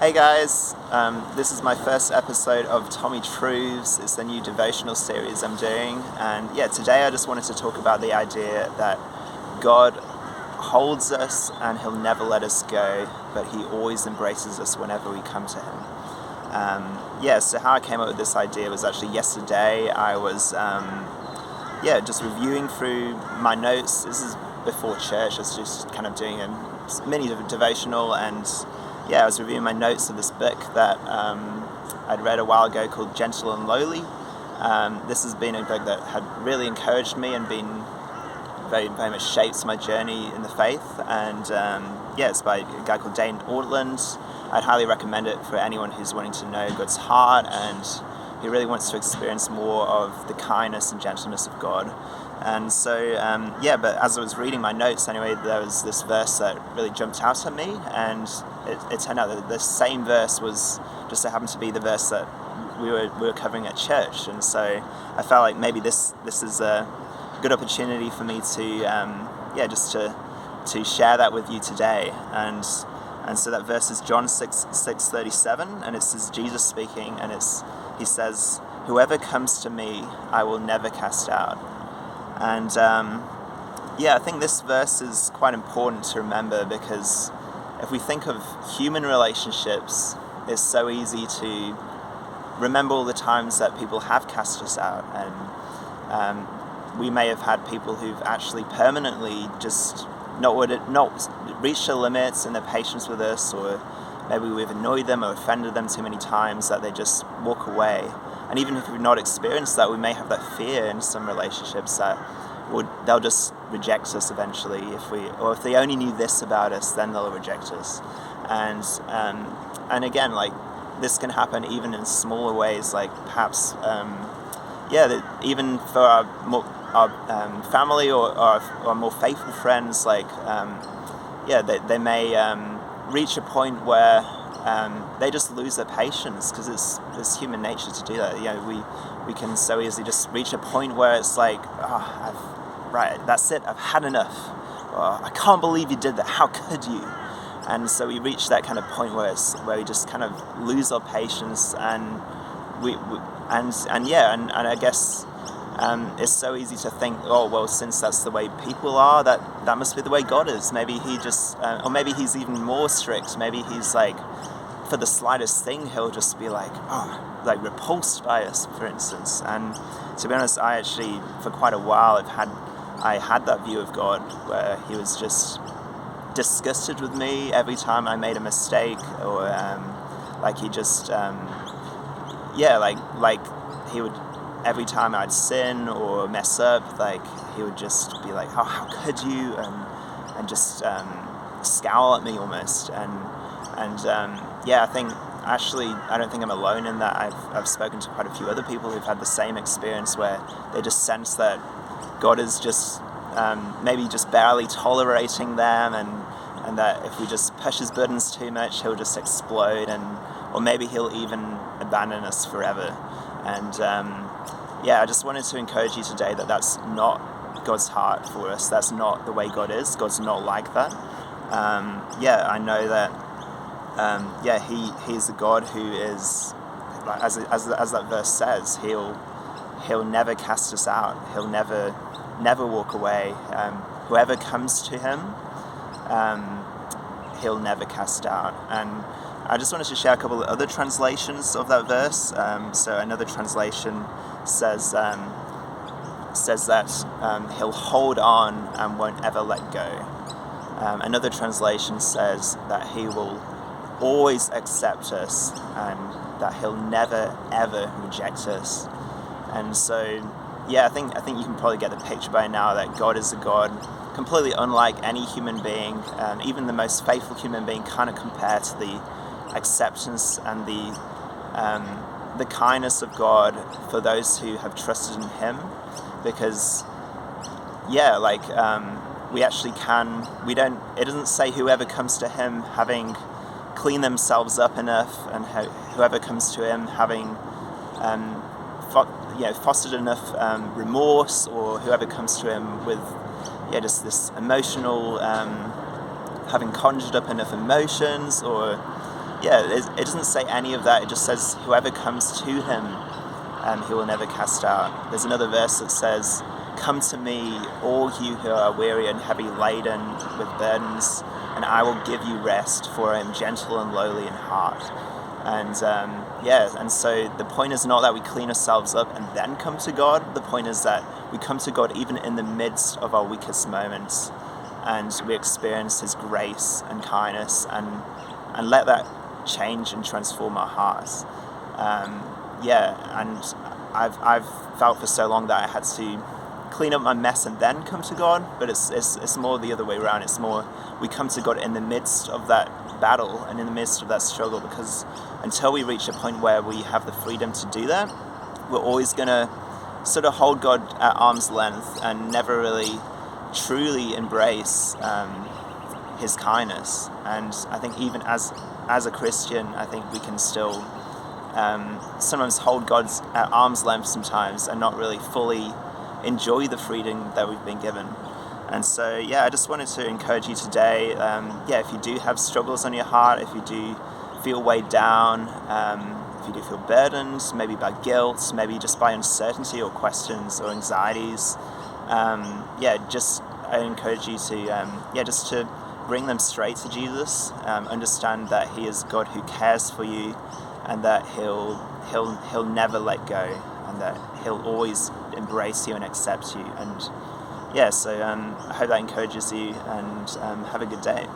Hey guys, this is my first episode of TommyTruths. It's the new devotional series I'm doing, and today I just wanted to talk about the idea that God holds us and He'll never let us go, but He always embraces us whenever we come to Him. So how I came up with this idea was actually yesterday. I was just reviewing through my notes. This is before church. I was just kind of doing a mini devotional, and I was reviewing my notes of this book that I'd read a while ago called Gentle and Lowly. This has been a book that had really encouraged me and been very, very much shaped my journey in the faith. And it's by a guy called Dane Ortland. I'd highly recommend it for anyone who's wanting to know God's heart and who really wants to experience more of the kindness and gentleness of God. And so, but as I was reading my notes anyway, there was this verse that really jumped out at me, and it turned out that the same verse was just so happened to be the verse that we were covering at church. And so I felt like maybe this is a good opportunity for me to just to share that with you today. And so that verse is John 6:37, and it's Jesus speaking, and he says, "Whoever comes to me, I will never cast out." And I think this verse is quite important to remember, because if we think of human relationships, it's so easy to remember all the times that people have cast us out, and we may have had people who've actually permanently just not reached their limits in their patience with us, or maybe we've annoyed them or offended them too many times that they just walk away. And even if we've not experienced that, we may have that fear in some relationships that they'll just reject us eventually. If they only knew this about us, then they'll reject us. And again, like, this can happen even in smaller ways, like perhaps that even for our family or our more faithful friends, like they may reach a point where they just lose their patience, because it's human nature to do that. We can so easily just reach a point where it's like, that's it, I've had enough. Or, I can't believe you did that, how could you? And so we reach that kind of point where we just kind of lose our patience, and I guess it's so easy to think, oh well, since that's the way people are, that must be the way God is. Maybe He just, or maybe He's even more strict. Maybe He's like, for the slightest thing, He'll just be like, repulsed by us, for instance. And to be honest, I actually, for quite a while, I had that view of God where He was just disgusted with me every time I made a mistake, or He just, He would, every time I'd sin or mess up, He would just be like, how could you, and just scowl at me almost. I think actually, I don't think I'm alone in that. I've spoken to quite a few other people who've had the same experience, where they just sense that God is just maybe just barely tolerating them, and that if we just push His buttons too much, He'll just explode, or maybe He'll even abandon us forever. And I just wanted to encourage you today that that's not God's heart for us. That's not the way God is. God's not like that. I know that He's a God who is, as that verse says, He'll never cast us out. He'll never walk away. Whoever comes to Him, He'll never cast out. And I just wanted to share a couple of other translations of that verse. So another translation says that He'll hold on and won't ever let go. Another translation says that He will always accept us, and that He'll never ever reject us. And so I think you can probably get the picture by now that God is a God completely unlike any human being. Even the most faithful human being can't compare to the acceptance and the kindness of God for those who have trusted in Him. Because we actually can, it doesn't say whoever comes to Him having cleaned themselves up enough, and whoever comes to Him having fostered enough remorse, or whoever comes to Him with just this emotional having conjured up enough emotions, or yeah, it doesn't say any of that. It just says whoever comes to him, he will never cast out. There's another verse that says, "Come to me, all you who are weary and heavy laden with burdens, and I will give you rest, for I am gentle and lowly in heart." And and so the point is not that we clean ourselves up and then come to God. The point is that we come to God even in the midst of our weakest moments, and we experience His grace and kindness, and let that change and transform our hearts. And I've felt for so long that I had to clean up my mess and then come to God, but it's more the other way around. It's more we come to God in the midst of that battle and in the midst of that struggle, because until we reach a point where we have the freedom to do that, we're always going to sort of hold God at arm's length and never really truly embrace His kindness. And I think even as a Christian, I think we can still sometimes hold God at arm's length sometimes and not really fully enjoy the freedom that we've been given. And so, I just wanted to encourage you today, if you do have struggles on your heart, if you do feel weighed down, if you do feel burdened, maybe by guilt, maybe just by uncertainty or questions or anxieties, I encourage you to, just to bring them straight to Jesus. Understand that He is God who cares for you, and that He'll never let go, and that He'll always embrace you and accept you. And I hope that encourages you, and have a good day.